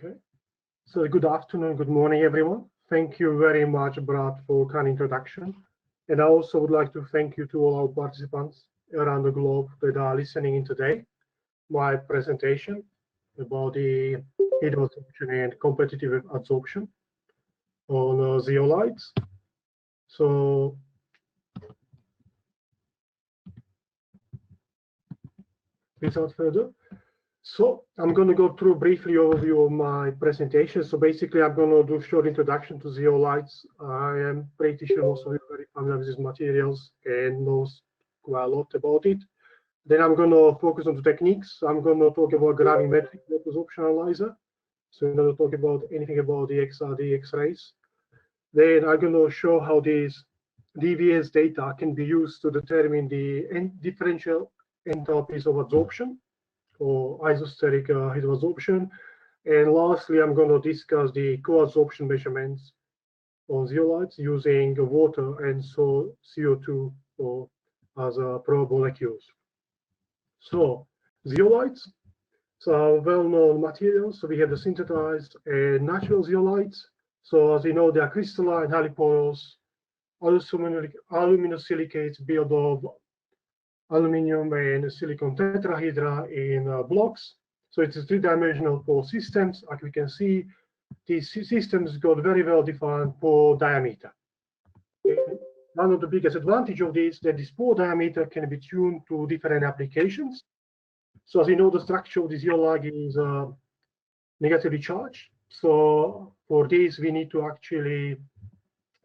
Okay, so good afternoon, good morning, everyone. Thank you very much, Brad, for kind introduction. And I also would like to thank you to all our participants around the globe that are listening in today. My presentation about the heat absorption and competitive absorption on zeolites. So without further, so I'm going to go through briefly overview of my presentation. So basically, I'm going to do a short introduction to zeolites. I am pretty sure most of you are very familiar with these materials and knows quite a lot about it. Then I'm going to focus on the techniques. I'm going to talk about gravimetric absorption analyzer. So I'm going to talk about anything about the XRD X-rays. Then I'm going to show how these DVS data can be used to determine the differential enthalpies of absorption or isosteric heat absorption. And lastly, I'm going to discuss the co-adsorption measurements on zeolites using water and so CO2 as probe molecules. So zeolites are well-known materials. So we have the synthesized and natural zeolites. So as you know, they are crystalline, highly porous, aluminosilicates built of aluminium and silicon tetrahedra in blocks. So it's a three-dimensional pore systems. Like we can see, these systems got very well-defined pore diameter. One of the biggest advantages of this that this pore diameter can be tuned to different applications. So as you know, the structure of the zeolite is negatively charged. So for this, we need to actually,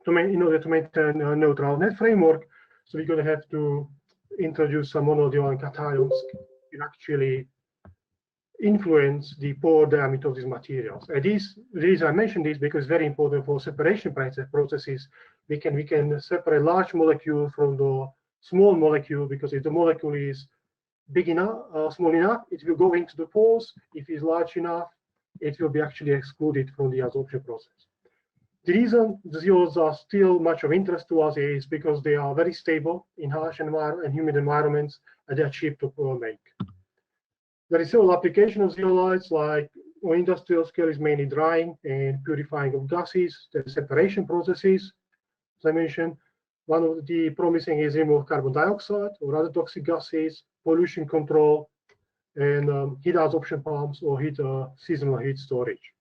in order to maintain a neutral net framework, so we're going to have to introduce some monodiol cations can actually influence the pore diameter of these materials. And the reason I mentioned this because it's very important for separation processes. We can separate large molecule from the small molecule, because if the molecule is big enough, small enough, it will go into the pores. If it's large enough, it will be actually excluded from the absorption process. The reason the zeolites are still much of interest to us is because they are very stable in harsh and humid environments, and they are cheap to make. There is several applications of zeolites, like on industrial scale is mainly drying and purifying of gases, the separation processes. As I mentioned, one of the promising is remove carbon dioxide or other toxic gases, pollution control, and heat absorption pumps or seasonal heat storage.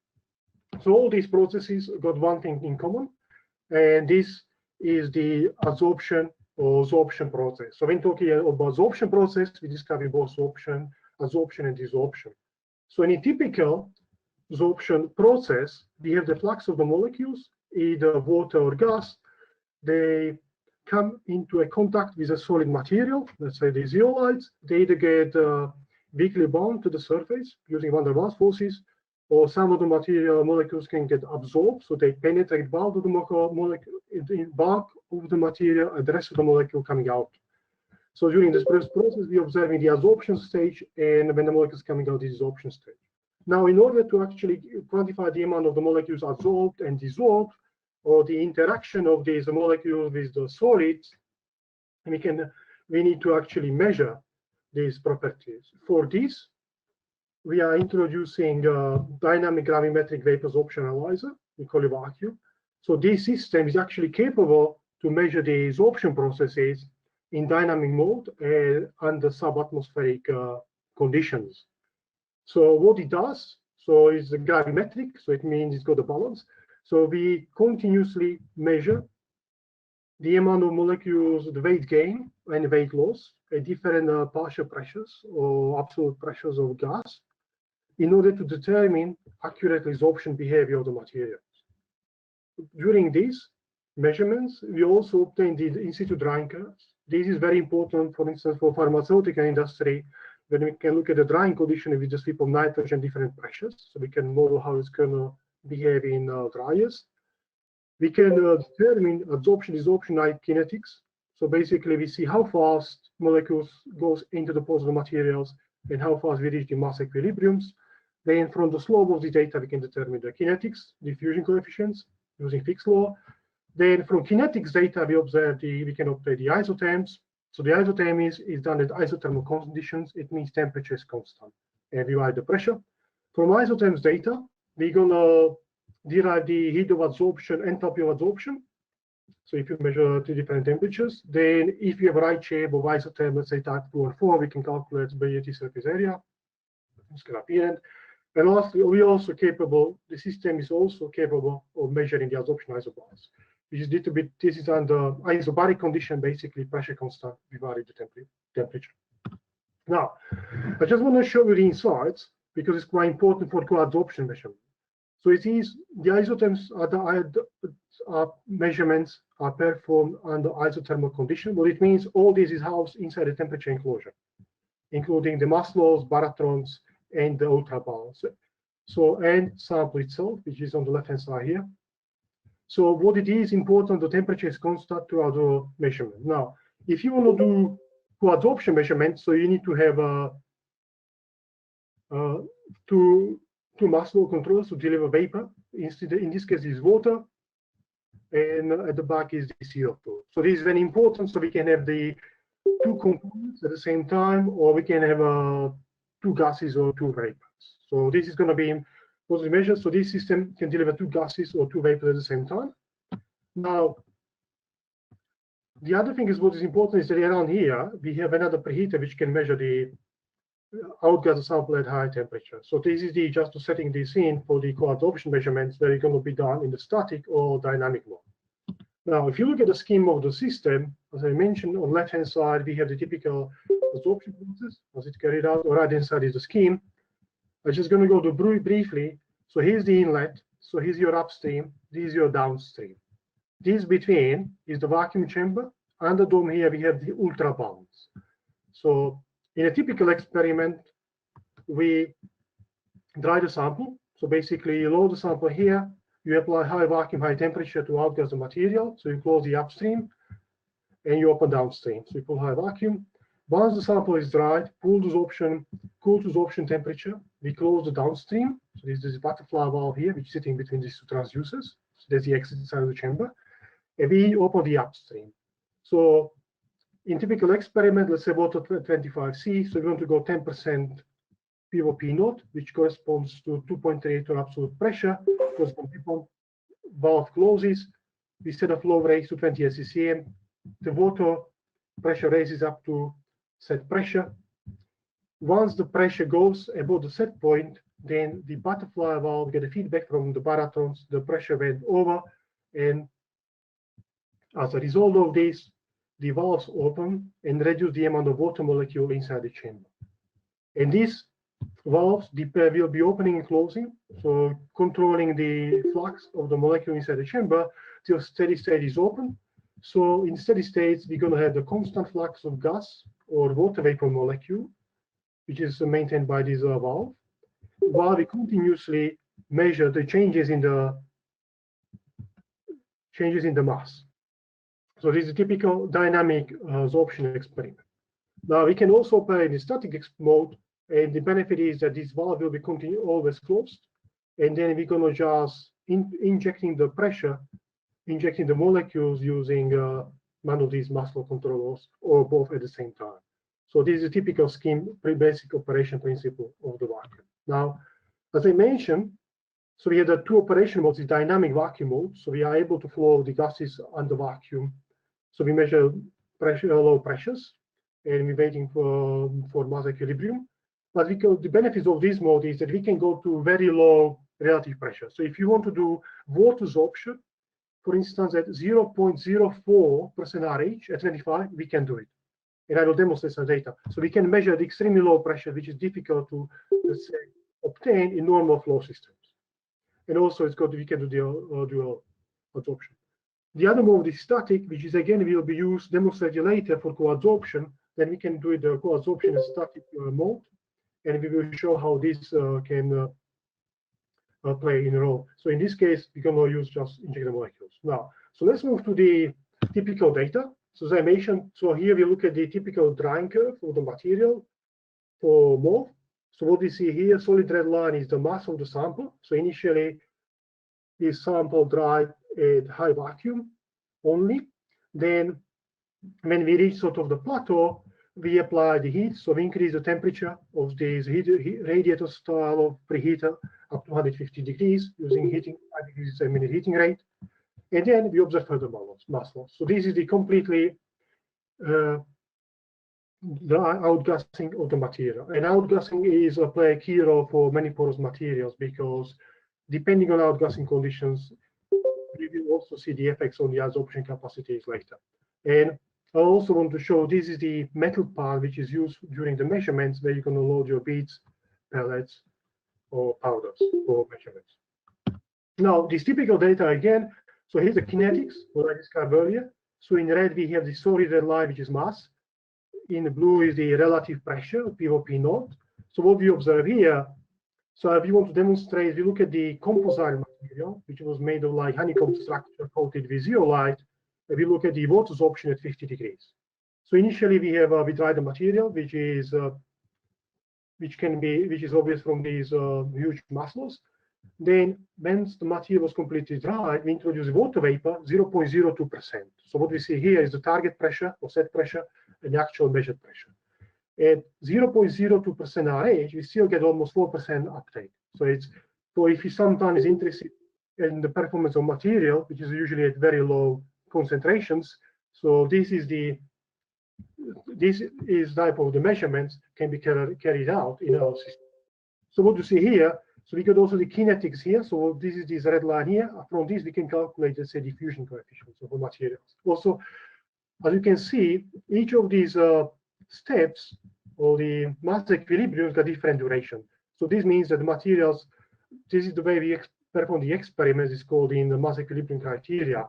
So all these processes got one thing in common, and this is the absorption or sorption process. So when talking about absorption process, we discover both absorption and desorption. So in a typical absorption process, we have the flux of the molecules, either water or gas. They come into a contact with a solid material, let's say the zeolites. They either get weakly bound to the surface using van der Waals forces, or some of the molecules can get absorbed, so they penetrate bulk of the molecule, in bulk of the material, and the rest of the molecule coming out. So during this process, we observe in the absorption stage, and when the molecules coming out, the desorption stage. Now, in order to actually quantify the amount of the molecules absorbed and dissolved, or the interaction of these molecules with the solids, we need to actually measure these properties. For this, we are introducing dynamic gravimetric vapor absorption analyzer. We call it vacuum. So this system is actually capable to measure the absorption processes in dynamic mode under subatmospheric conditions. So what it does, so it's gravimetric, so it means it's got a balance. So we continuously measure the amount of molecules, the weight gain and weight loss at different partial pressures or absolute pressures of gas, in order to determine accurate absorption behavior of the materials. During these measurements, we also obtain the in-situ drying curves. This is very important, for instance, for pharmaceutical industry, when we can look at the drying condition with the slip of nitrogen, different pressures, so we can model how it's going to behave in dryers. We can determine absorption, desorption like kinetics. So basically, we see how fast molecules goes into the pores of the materials and how fast we reach the mass equilibriums. Then from the slope of the data, we can determine the kinetics, diffusion coefficients using Fick's law. Then from kinetics data, we can obtain the isotherms. So the isotherm is done at isothermal conditions. It means temperature is constant, and we write the pressure. From isotherms data, we're gonna derive the heat of adsorption, enthalpy of adsorption. So if you measure two different temperatures, then if you have a right shape of isotherm, let's say type 2 or 4, we can calculate the surface area, scalar appearance. And lastly, we also capable, the system is also capable of measuring the adsorption isobars, which is little bit, this is under isobaric condition, basically pressure constant, we vary the temperature. Now, I just want to show you the insights because it's quite important for co-adsorption measurement. So it is the isotherms measurements are performed under isothermal condition. What it means, all this is housed inside a temperature enclosure, including the mass loss, baratrons, and the ultraballs. So, and sample itself, which is on the left-hand side here. So what it is important, the temperature is constant throughout the measurement. Now, if you want to do co-adsorption measurement, so you need to have two mass flow controllers to deliver vapor. Instead, in this case, is water, and at the back is the CO2. So this is very important, so we can have the two components at the same time, or we can have two gases or two vapors. So this is going to be what we measure. So this system can deliver two gases or two vapors at the same time. Now, the other thing is what is important is that around here we have another preheater which can measure the outgas sample at high temperature. So this is just setting this in for the co-adsorption measurements that are going to be done in the static or dynamic mode. Now, if you look at the scheme of the system, as I mentioned, on the left-hand side, we have the typical adsorption process as it's carried out. On the right-hand side is the scheme. I'm just going to go to briefly. So here's the inlet. So here's your upstream. This is your downstream. This between is the vacuum chamber. And the dome here, we have the ultra bounds. So in a typical experiment, we dry the sample. So basically, you load the sample here. You apply high vacuum, high temperature to outgas the material. So you close the upstream and you open downstream. So you pull high vacuum. Once the sample is dried, cool to absorption temperature, we close the downstream. So this is the butterfly valve here, which is sitting between these two transducers. So there's the exit side of the chamber. And we open the upstream. So in typical experiment, let's say water 25C, so we want to go 10% POP naught, which corresponds to 2.3 to absolute pressure. Because when the valve closes, we set a flow rate to 20 SCCM. The water pressure raises up to set pressure. Once the pressure goes above the set point, then the butterfly valve get a feedback from the baratrons. The pressure went over, and as a result of this, the valves open and reduce the amount of water molecule inside the chamber. And these valves will be opening and closing, so controlling the flux of the molecule inside the chamber till steady state is open. So in steady states, we're going to have the constant flux of gas or water vapor molecule, which is maintained by this valve, while we continuously measure the changes in the mass. So this is a typical dynamic adsorption experiment. Now we can also operate in static mode, and the benefit is that this valve will be always closed, and then we're going to just injecting the pressure, injecting the molecules using one of these mass flow controllers or both at the same time. So this is a typical scheme, pretty basic operation principle of the vacuum. Now, as I mentioned, so we have the two operation modes, the dynamic vacuum mode. So we are able to flow the gases under vacuum. So we measure pressure, low pressures, and we're waiting for mass equilibrium. But the benefits of this mode is that we can go to very low relative pressure. So if you want to do water adsorption, for instance, at 0.04% RH at 25, we can do it. And I will demonstrate some data. So we can measure the extremely low pressure, which is difficult to, let's say, obtain in normal flow systems. And also, we can do the dual adsorption. The other mode is static, which is again will be used, demonstrated later for co-adsorption. Then we can do the co-adsorption in static mode, and we will show how this can play in a role. So in this case, we're going to use just injected molecules. Now, so let's move to the typical data. So as I mentioned, so here we look at the typical drying curve of the material for MOF. So what we see here, solid red line is the mass of the sample. So initially, this sample dried at high vacuum only. Then when we reach sort of the plateau, we apply the heat. So we increase the temperature of this radiator style of preheater up to 150 degrees using 5 degrees a minute heating rate. And then we observe further mass loss. So this is the completely the outgassing of the material. And outgassing is play a key role for many porous materials because depending on outgassing conditions, we will also see the effects on the adsorption capacities later. And I also want to show this is the metal part which is used during the measurements where you can load your beads, pellets, or powders for measurements. Now, this typical data again, so here's the kinetics, what I described earlier. So in red, we have the solid red line, which is mass. In blue is the relative pressure, POP naught. So what we observe here, so if you want to demonstrate, we look at the composite material, which was made of like honeycomb structure coated with zeolite. We look at the water absorption at 50 degrees. So initially we have we dry the material, which is obvious from these huge mass loss. Then once the material was completely dry, we introduce water vapor, 0.02%. So what we see here is the target pressure or set pressure and the actual measured pressure. At 0.02% RH, we still get almost 4% uptake. So if you sometimes interested in the performance of material, which is usually at very low concentrations, so this is type of the measurements can be carried out in our system. So what you see here, so we got also the kinetics here. So this is this red line here. From this, we can calculate, let's say, diffusion coefficients of the materials. Also, as you can see, each of these steps or the mass equilibriums got different duration. So this means that the materials, this is the way we perform the experiments, is called in the mass equilibrium criteria.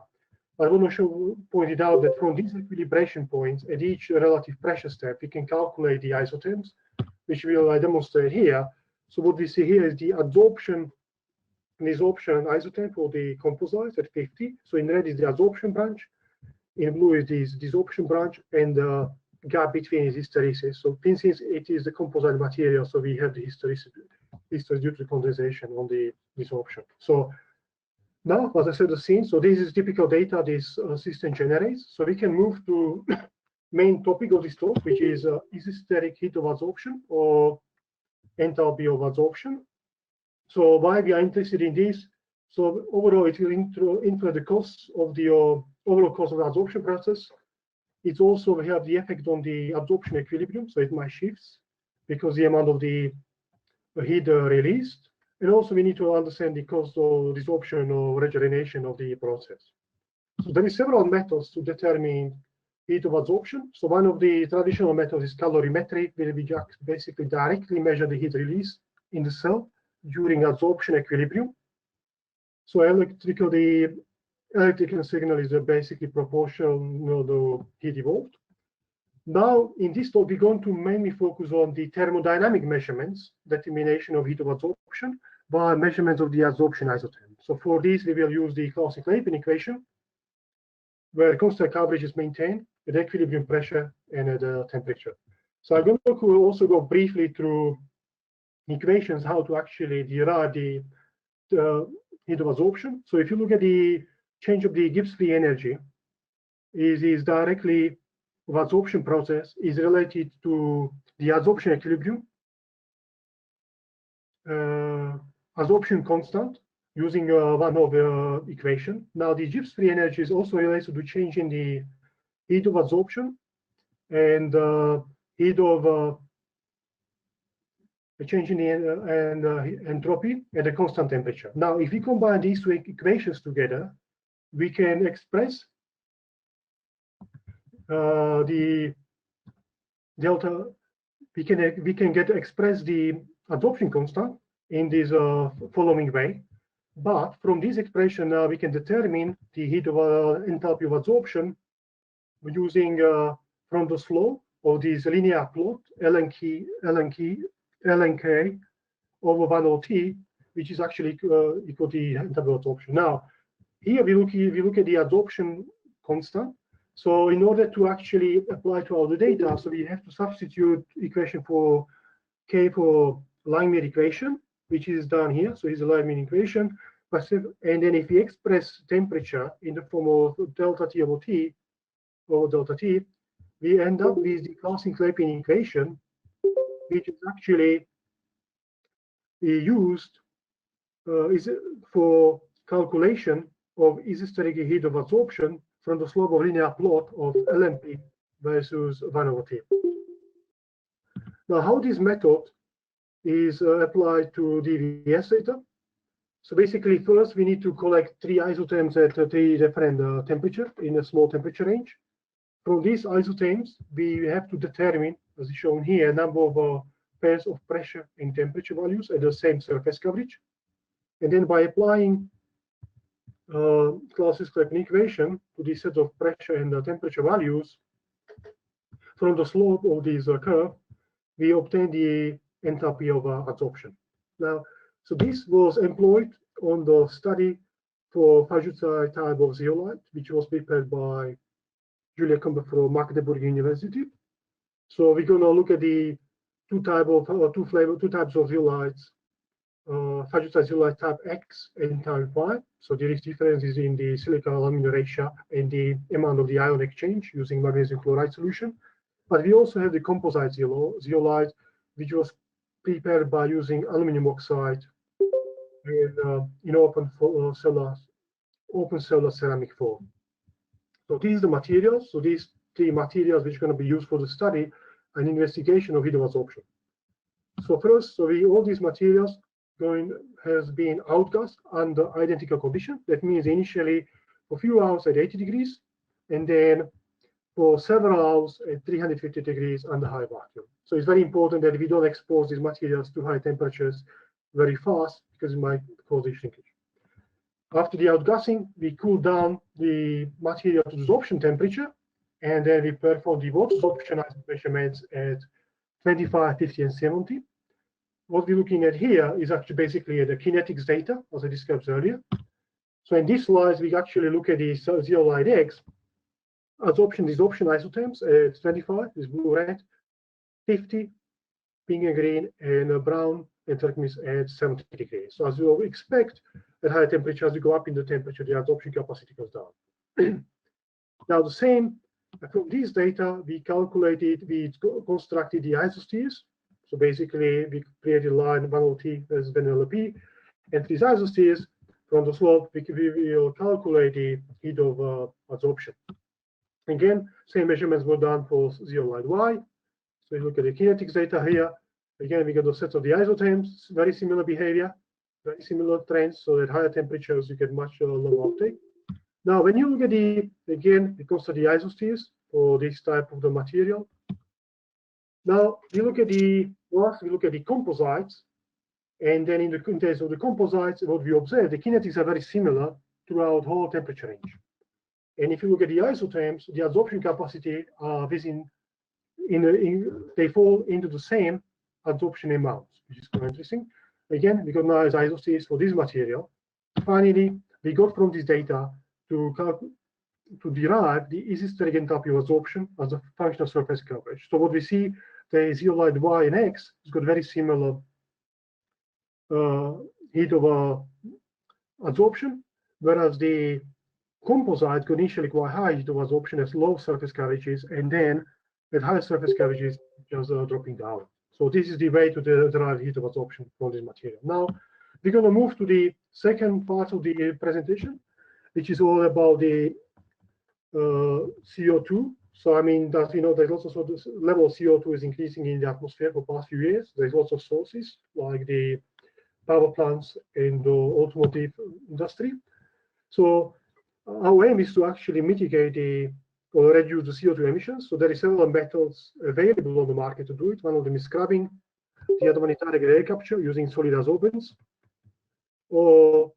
I want to point it out that from these equilibration points at each relative pressure step, we can calculate the isotherms, which we'll demonstrate here. So what we see here is the adsorption and desorption isotherm for the composites at 50. So in red is the adsorption branch, in blue is this desorption branch, and the gap between is hysteresis. So since it is the composite material, so we have the hysteresis due to the condensation on the desorption. So now, as I said, the scene. So this is typical data this system generates. So we can move to main topic of this talk, which is isosteric heat of adsorption or enthalpy of adsorption. So why we are interested in this? So overall, it will influence the costs of the overall cost of the adsorption process. It's also we have the effect on the absorption equilibrium, so it might shifts because the amount of the heat released. And also we need to understand the cost of desorption or regeneration of the process. So there is several methods to determine heat of adsorption. So one of the traditional methods is calorimetric, where we just basically directly measure the heat release in the cell during adsorption equilibrium. So electrical signal is basically proportional to the heat evolved. Now, in this talk, we're going to mainly focus on the thermodynamic measurements, determination of heat of adsorption by measurements of the adsorption isotherm. So for this, we will use the classic Lapen equation, where constant coverage is maintained at equilibrium pressure and at temperature. So I'm going to also go briefly through equations, how to actually derive the heat of adsorption. So if you look at the change of the Gibbs free energy, is directly of adsorption process is related to the adsorption equilibrium, adsorption constant using one of the equation. Now the Gibbs free energy is also related to change in the heat of adsorption and heat of a change in the entropy at a constant temperature. Now, if we combine these two equations together, we can express the delta. We can express the adsorption constant in this following way. But from this expression, we can determine the heat of enthalpy of adsorption using Frondos's law or this linear plot lnk over 1OT, which is actually equal to the enthalpy of adsorption. Now, here we look at the adsorption constant. So in order to actually apply to all the data, so we have to substitute equation for K for Vladimir equation, which is done here. So it's a Vladimir equation. And then if we express temperature in the form of delta T over T, or delta T, we end up with the classic Lapen equation, which is actually used is for calculation of isosteric heat of absorption from the slope of linear plot of LMP versus 1/T. Now, how this method is applied to DVS data. So basically, first we need to collect 3 isotherms at 3 different temperatures in a small temperature range. From these isotherms, we have to determine, as shown here, a number of pairs of pressure and temperature values at the same surface coverage. And then by applying Clausius-Clapeyron equation to this set of pressure and temperature values from the slope of this curve, we obtain the enthalpy of adsorption. Now, so this was employed on the study for Fajita type of zeolite, which was prepared by Julia Kumber from Magdeburg University. So we're going to look at the two types of zeolites, Fajita zeolite type X and type Y. So there is differences in the silica-aluminum ratio and the amount of the ion exchange using magnesium chloride solution. But we also have the composite zeolite, which was prepared by using aluminum oxide in open cellular ceramic form. So these are the materials. So these 3 materials which are going to be used for the study and investigation of heat of absorption. So first, all these materials has been outgassed under identical condition. That means initially for a few hours at 80 degrees, and then for several hours at 350 degrees under high vacuum. So it's very important that we don't expose these materials to high temperatures very fast, because it might cause shrinkage. After the outgassing, we cool down the material to desorption temperature, and then we perform the water sorption measurements at 25, 50, and 70. What we're looking at here is actually basically the kinetics data, as I described earlier. So in this slide, we actually look at the zeolite X, adsorption, desorption isotherms at 25 is blue, red, 50, pink and green, and brown and turquoise at 70 degrees. So as you would expect, at higher temperatures, as you go up in the temperature, the adsorption capacity goes down. Now, the same from these data, we constructed the isosteres. So basically, we created a line 1/T as an LP, and these isosteres from the slope, we will calculate the heat of adsorption. Again, same measurements were done for zeolite Y. So you look at the kinetics data here. Again, we got the sets of the isotherms, very similar behavior, very similar trends. So at higher temperatures, you get much lower uptake. Now, when you look at again, we consider the isosteres for this type of the material. Now, we look at the composites, and then in case of the composites, what we observe, the kinetics are very similar throughout whole temperature range. And if you look at the isotherms, the adsorption capacity are they fall into the same adsorption amounts, which is quite interesting. Again, we got nice isosteres for this material. Finally, we got from this data to derive the isosteric enthalpy of adsorption as a function of surface coverage. So what we see, the zeolite Y and X has got very similar heat of adsorption, whereas the composite could initially quite high heat of adsorption as low surface coverages, and then at higher surface coverages just dropping down. So this is the way to derive heat of adsorption from this material. Now we're going to move to the second part of the presentation, which is all about the CO2. So I mean, that there's also so this level of CO2 is increasing in the atmosphere for the past few years. There's lots of sources like the power plants in the automotive industry. So our aim is to actually mitigate or reduce the CO2 emissions. So there are several methods available on the market to do it. One of them is scrubbing. The other one is target air capture using solid adsorbents, or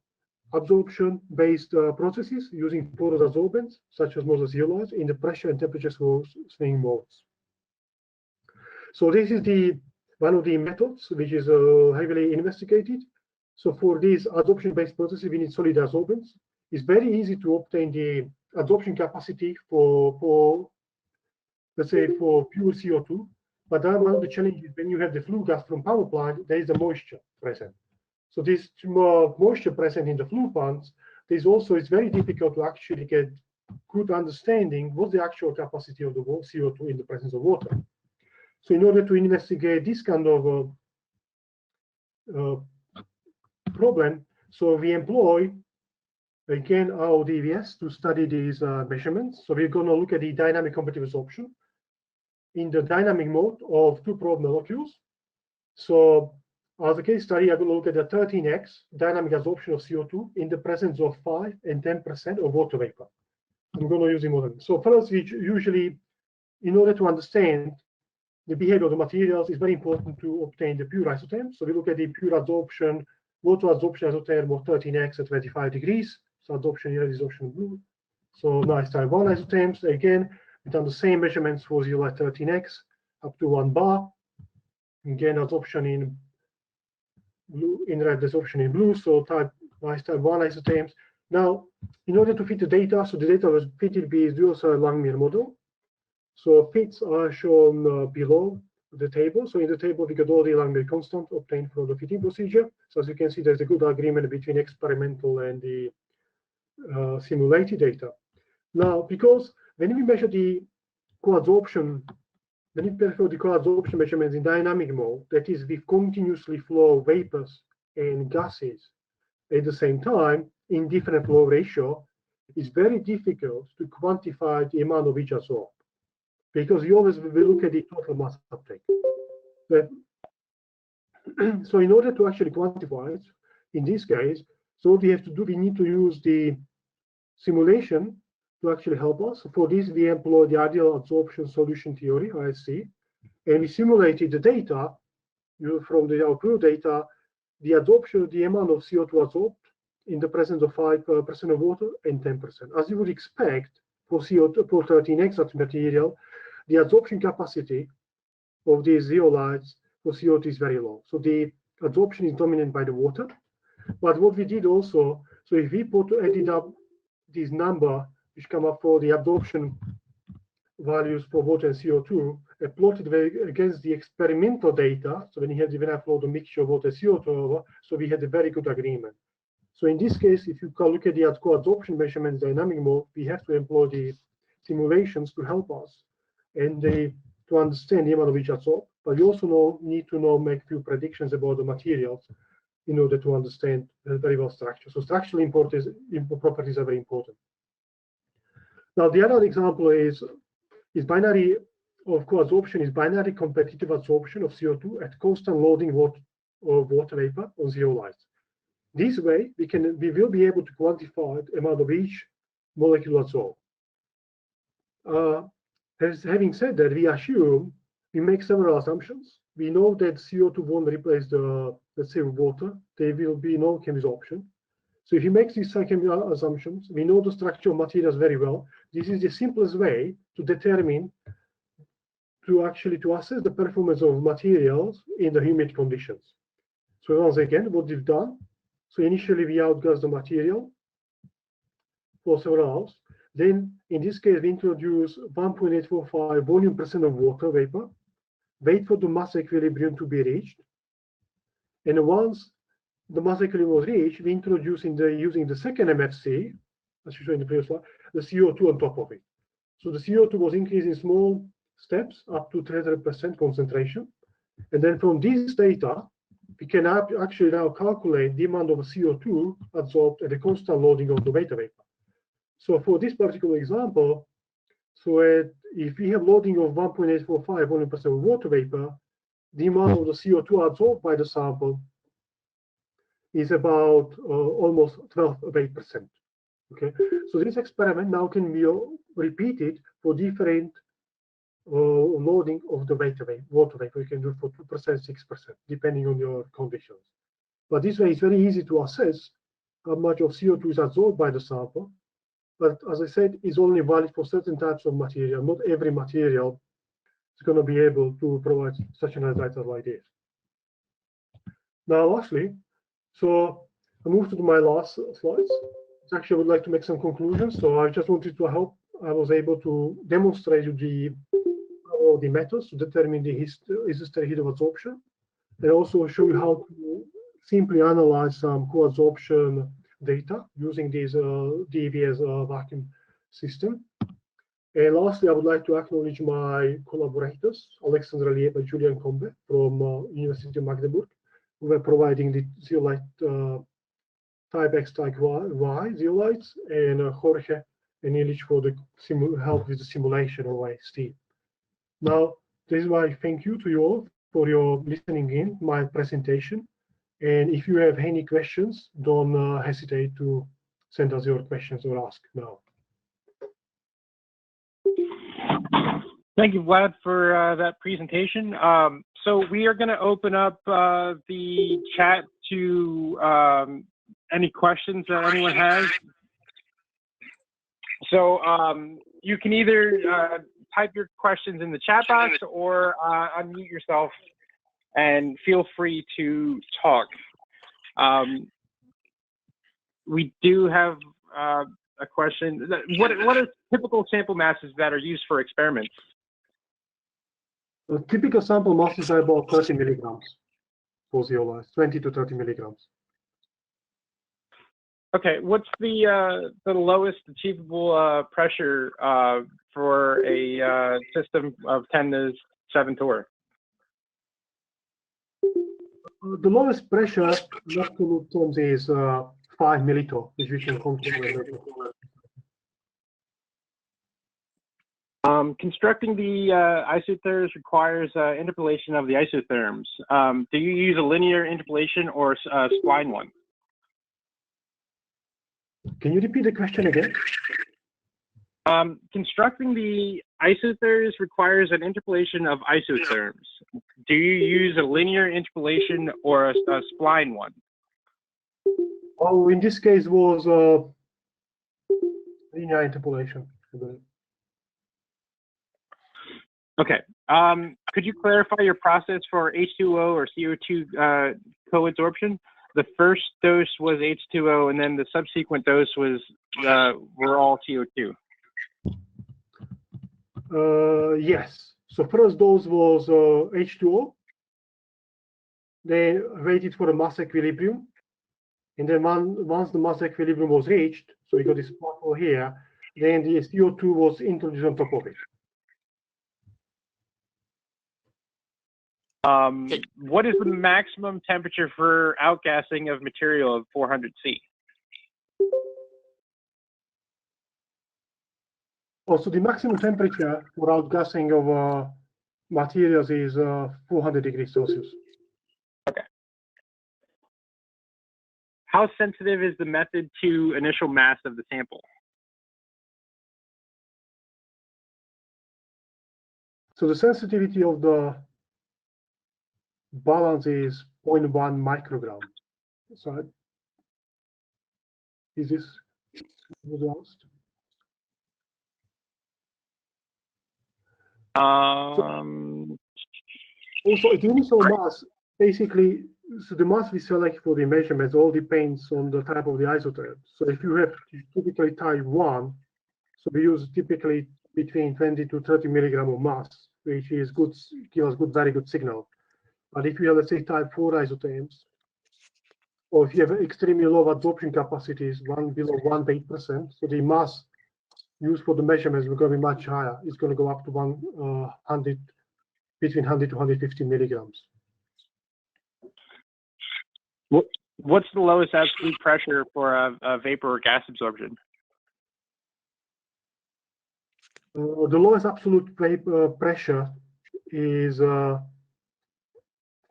absorption-based processes using porous adsorbents, such as most zeolites, in the pressure and temperature swing modes. So this is one of the methods which is heavily investigated. So for these adsorption-based processes, we need solid adsorbents. It's very easy to obtain the adsorption capacity for let's say for pure CO2, but then one of the challenges when you have the flue gas from power plant, there is the moisture present. So this moisture present in the flue pumps, it's very difficult to actually get good understanding what's the actual capacity of the CO2 in the presence of water. So in order to investigate this kind of problem, So we employ, again, our DVS to study these measurements. So we're going to look at the dynamic competitive absorption in the dynamic mode of two probe molecules. So as a case study, I will look at the 13x dynamic absorption of CO2 in the presence of 5 and 10% of water vapor. I'm going to use the model. So first, we usually, in order to understand the behavior of the materials, it's very important to obtain the pure isotherms. So we look at the pure adsorption, water adsorption isotherm of 13x at 25 degrees. So adsorption here, desorption blue. So nice type 1 isotherms. Again, we've done the same measurements for zeolite 13x up to 1 bar. Again, adsorption in blue, in red, desorption in blue. So nice type 1 isotherms. Now, in order to fit the data, so the data was fitted with Duosser-Langmuir model. So fits are shown below the table. So in the table, we got all the Langmuir constant obtained from the fitting procedure. So as you can see, there's a good agreement between experimental and the simulated data. Now, because when we measure the co-adsorption, when we perform the co-adsorption measurements in dynamic mode, that is with continuously flow vapors and gases at the same time in different flow ratio, it's very difficult to quantify the amount of each adsorb, because you always will look at the total mass uptake. But, so in order to actually quantify it, in this case, so what we have to do, we need to use the simulation to actually help us. For this, we employ the ideal absorption solution theory, ISC, and we simulated the data from the output data, the adsorption, the amount of CO2 adsorbed in the presence of 5% of water and 10%. As you would expect for CO2, for 13x material, the adsorption capacity of these zeolites for CO2 is very low. So the adsorption is dominated by the water. But what we did also, so if we added up this number, which come up for the absorption values for water and CO2, plotted against the experimental data. So when I flowed a mixture of water and CO2 over, so we had a very good agreement. So in this case, if you can look at the co-adsorption measurements dynamic mode, we have to employ the simulations to help us and to understand the amount of each adsorb. But we also need to make few predictions about the materials in order to understand very well structure. So structural properties are very important. Now the other example is binary of co-adsorption is binary competitive adsorption of CO2 at constant loading of water vapor on zeolites. This way, we will be able to quantify the amount of each molecule adsorbed. Having said that, we make several assumptions. We know that CO2 won't replace the, let's say, water. There will be no chemosorption. So if you make these chemical assumptions, we know the structure of materials very well. This is the simplest way to determine, to assess the performance of materials in the humid conditions. So once again, what we've done, so initially we outgas the material for several hours. Then in this case, we introduce 1.845 volume percent of water vapor, wait for the mass equilibrium to be reached. And once the mass equilibrium was reached, we introduce using the second MFC, as you saw in the previous slide, the CO2 on top of it. So the CO2 was increased in small steps up to 300% concentration. And then from this data, we can actually now calculate the amount of CO2 adsorbed at a constant loading of the water vapor. So for this particular example, so if we have loading of 1.845 volume percent of water vapor, the amount of the CO2 adsorbed by the sample is about almost 12%. Okay, so this experiment now can be repeated for different loading of the water vapor. You can do it for 2%, 6%, depending on your conditions. But this way, it's very easy to assess how much of CO2 is adsorbed by the sample. But as I said, it's only valid for certain types of material. Not every material is going to be able to provide such an data like this. Now, lastly, so I move to my last slides. Actually, I would like to make some conclusions. So I just wanted to hope I was able to demonstrate the methods to determine the isosteric heat of adsorption, and also show you how to simply analyze some co-adsorption data using this DVS vacuum system. And lastly, I would like to acknowledge my collaborators, Alexandra Lieb and Julian Combe from University of Magdeburg, who were providing the zeolite type X, type Y zeolites, and Jorge and Illich for the help with the simulation of IST. Now, this is why thank you to you all for your listening in my presentation. And if you have any questions, don't hesitate to send us your questions or ask now. Thank you, Vlad, for that presentation. So we are going to open up the chat to any questions that anyone has. So you can either type your questions in the chat box or unmute yourself and feel free to talk. We do have a question. What are typical sample masses that are used for experiments? The typical sample masses are about 30 milligrams for zeolites, 20 to 30 milligrams. Okay, what's the lowest achievable pressure for a system of 10 to 7 torr? The lowest pressure in absolute terms is 5 millitorr, which we can control. Constructing the isotherms requires interpolation of the isotherms. Do you use a linear interpolation or a spline one? Can you repeat the question again? Constructing the isotherms requires an interpolation of isotherms. Do you use a linear interpolation or a spline one? Oh, in this case was linear interpolation. Okay. Could you clarify your process for H2O or CO2 co-adsorption? The first dose was H2O, and then the subsequent dose was were all CO2. Yes. So first dose was H2O. They waited for a mass equilibrium, and then once the mass equilibrium was reached, so you got this plateau here, then the CO2 was introduced on top of it. What is the maximum temperature for outgassing of material of 400 C? Also, the maximum temperature for outgassing of materials is 400 degrees Celsius. Okay. How sensitive is the method to initial mass of the sample? So the sensitivity of the balance is 0.1 microgram. So is this was asked? Also, the initial mass, basically, so the mass we select for the measurements all depends on the type of the isotherm. So if you have typically type 1, so we use typically between 20 to 30 milligram of mass, which is good, give us very good signal. But if you have, let's say, type 4 isotherms, or if you have extremely low absorption capacities, below 1 to 8%, so the mass used for the measurements will going to be much higher. It's going to go up to between 100 to 150 milligrams. What's the lowest absolute pressure for a vapor or gas absorption? The lowest absolute vapor pressure is 5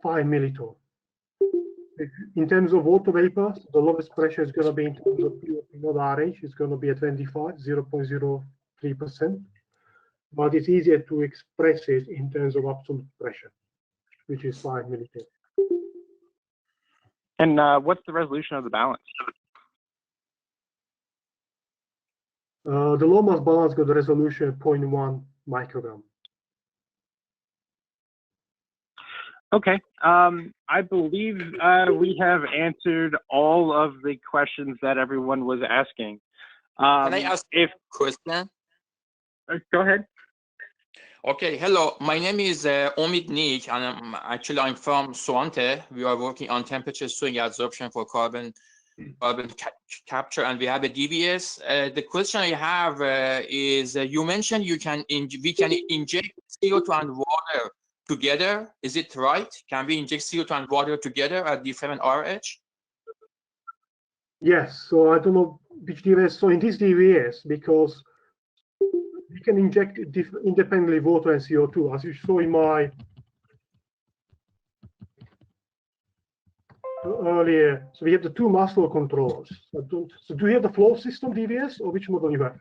millitorr. In terms of water vapor, the lowest pressure is going to be in terms of RH, is going to be at 25, 0.03%. But it's easier to express it in terms of absolute pressure, which is 5 millitorr. And what's the resolution of the balance? The low mass balance got the resolution 0.1 microgram. Okay, I believe we have answered all of the questions that everyone was asking. Can I ask a question? Go ahead. Okay, hello. My name is Omid Nik, and I'm from Swante. We are working on temperature swing adsorption for carbon capture, and we have a DVS. The question I have is, you mentioned we can inject CO2 and water together. Is it right? Can we inject CO2 and water together at different RH? Yes, so I don't know which DVS. So in this DVS, because we can inject independently water and CO2, as you saw in my earlier. So we have the two mass flow controllers. So do you have the flow system DVS, or which model you have?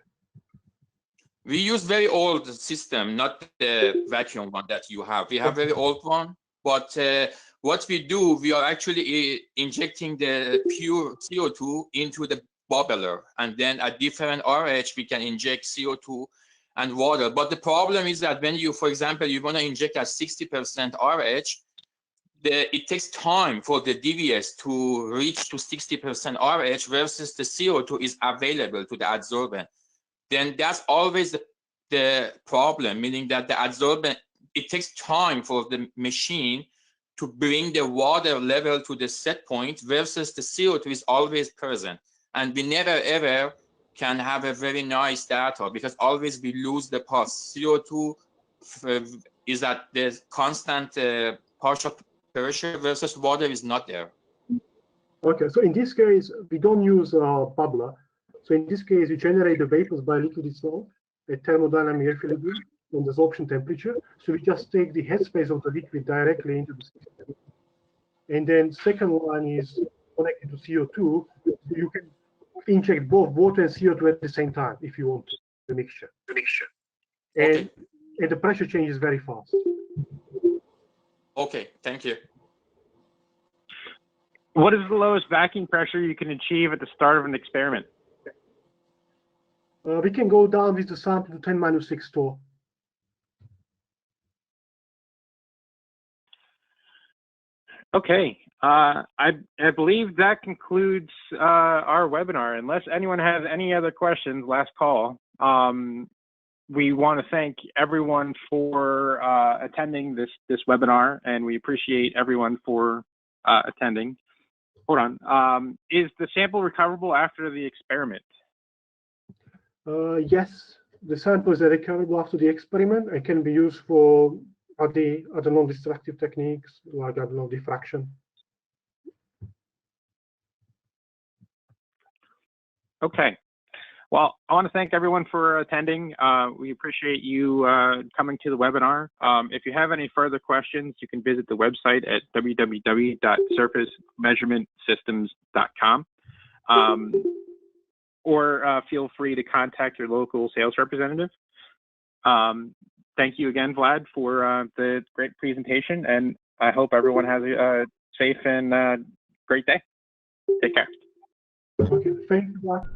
We use very old system, not the vacuum one that you have. We have very old one, but what we do, we are actually injecting the pure CO2 into the bubbler, and then at different RH, we can inject CO2 and water. But the problem is that when you, for example, you want to inject at 60% RH, it takes time for the DVS to reach to 60% RH versus the CO2 is available to the adsorbent. Then that's always the problem, meaning that the adsorbent, it takes time for the machine to bring the water level to the set point versus the CO2 is always present. And we never ever can have a very nice data because always we lose the pass. CO2 is at the constant partial pressure versus water is not there. Okay, so in this case, we don't use a bubbler. So in this case, we generate the vapors by liquid itself at thermodynamic equilibrium and desorption temperature. So we just take the headspace of the liquid directly into the system. And then second one is connected to CO2. So you can inject both water and CO2 at the same time if you want to, the mixture. And the pressure changes very fast. Okay, thank you. What is the lowest vacuum pressure you can achieve at the start of an experiment? We can go down with the sample to 10⁻⁶ torr. Okay, I believe that concludes our webinar. Unless anyone has any other questions, last call. We want to thank everyone for attending this webinar, and we appreciate everyone for attending. Hold on. Is the sample recoverable after the experiment? Yes, the samples are recoverable after the experiment and can be used for other non-destructive techniques like, I don't know, diffraction. Okay. Well, I want to thank everyone for attending. We appreciate you coming to the webinar. If you have any further questions, you can visit the website at www.surfacemeasurementsystems.com. Or feel free to contact your local sales representative. Thank you again, Vlad, for the great presentation, and I hope everyone has a safe and great day. Take care. Okay, thank you, Vlad.